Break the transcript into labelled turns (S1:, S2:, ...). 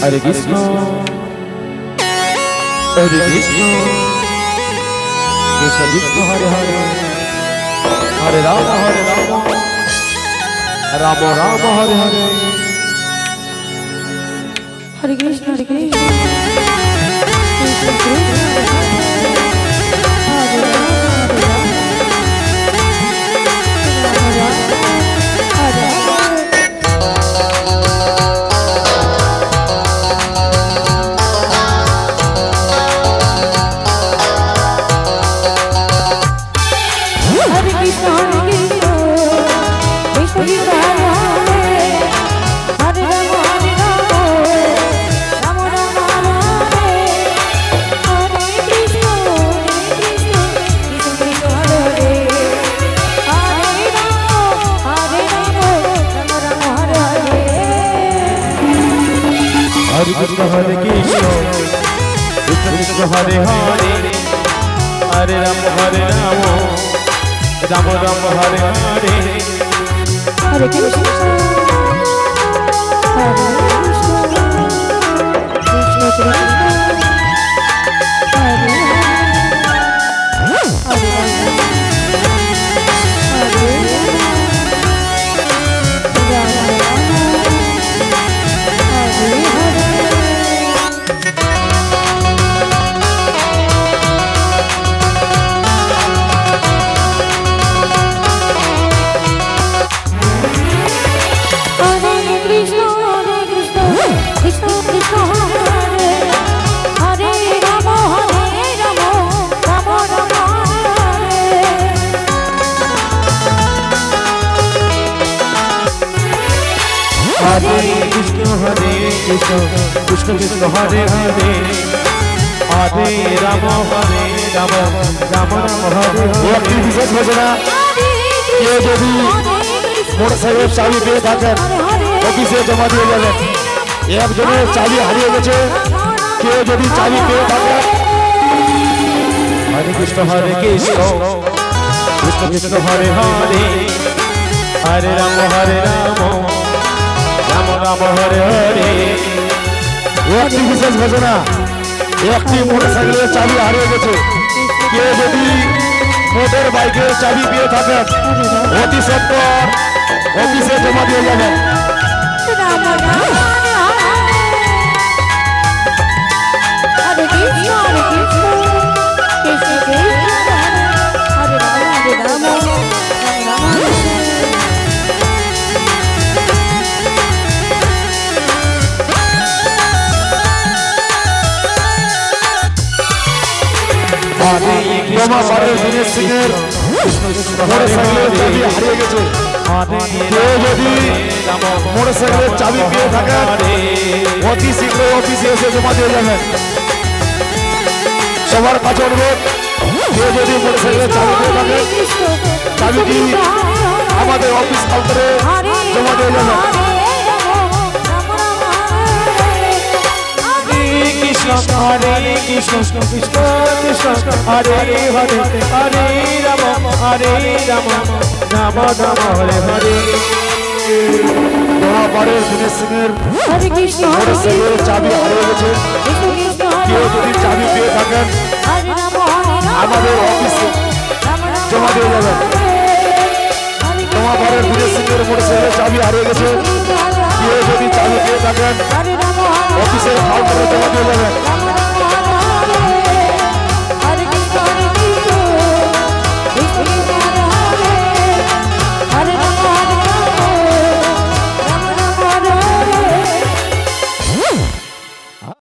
S1: Hare Krishna, Hare Krishna, Krishna Krishna Hare Hare, Hare Rama, Rama Rama Hare Hare.
S2: Hare Krishna, Hare Krishna, Krishna Krishna
S1: Krishna Hare Krishna, Krishna Krishna Hare Hare, Hare Rama Hare Rama, Rama Rama Hare Hare.
S2: Hare Krishna, Hare Krishna, Krishna Krishna Hare Hare, Hare
S1: Krishna, Krishna Krishna Hare Hare, Hare Rama, Rama Rama Hare Hare. একটি বিশেষ ঘোষণা, কেউ যদি মোটরসাইকেলের চাবি পেয়ে থাকেন অফিসে জমা দিয়ে যাবেন। একজনের চাবি হারিয়ে গেছে, কেউ যদি চাবি পেয়ে থাকেন। হরে কৃষ্ণ, কৃষ্ণ কৃষ্ণ হরে হরে, হরে রাম, রাম রাম হরে হরে। একটি বিশেষ ঘোষণা, একটি মোটরসাইকেলের চাবি হারিয়ে গেছে, কেউ যদি মোটর বাইকের চাবি পেয়ে থাকেন অতি সত্বর অফিসে জমা দিয়ে যাবেন। দিনেশ সিংয়ের মোটরসাইকেলের চাবি হারিয়ে গেছে, কেউ যদি মোটরসাইকেলের চাবি পেয়ে থাকেন অতি শীঘ্র অফিসে এসে জমা দিয়ে যাবেন। সবার কাছে অনুরোধ, কেউ যদি মোটরসাইকেলের চাবি পেয়ে থাকেন চাবিটি আমাদের অফিস কাউন্টারে জমা দিয়ে যাবেন। Hare Krishna, Krishna Krishna Hare Hare, Hare Rama, Rama Rama Hare Hare. দোয়াপাড়ের Dinesh সিংয়ের মোটরসাইকেলের চাবি হারিয়ে গেছে, কেউ যদি চাবি পেয়ে থাকেন আমাদের অফিসে জমা দিয়ে যাবেন। দোয়াপাড়ের দিনেশ সিংয়ের মোটরসাইকেলের চাবি হারিয়ে গেছে, কেউ যদি চাবি পেয়ে থাকেন অফিসের কাউন্টারে জমা দিয়ে যাবেন।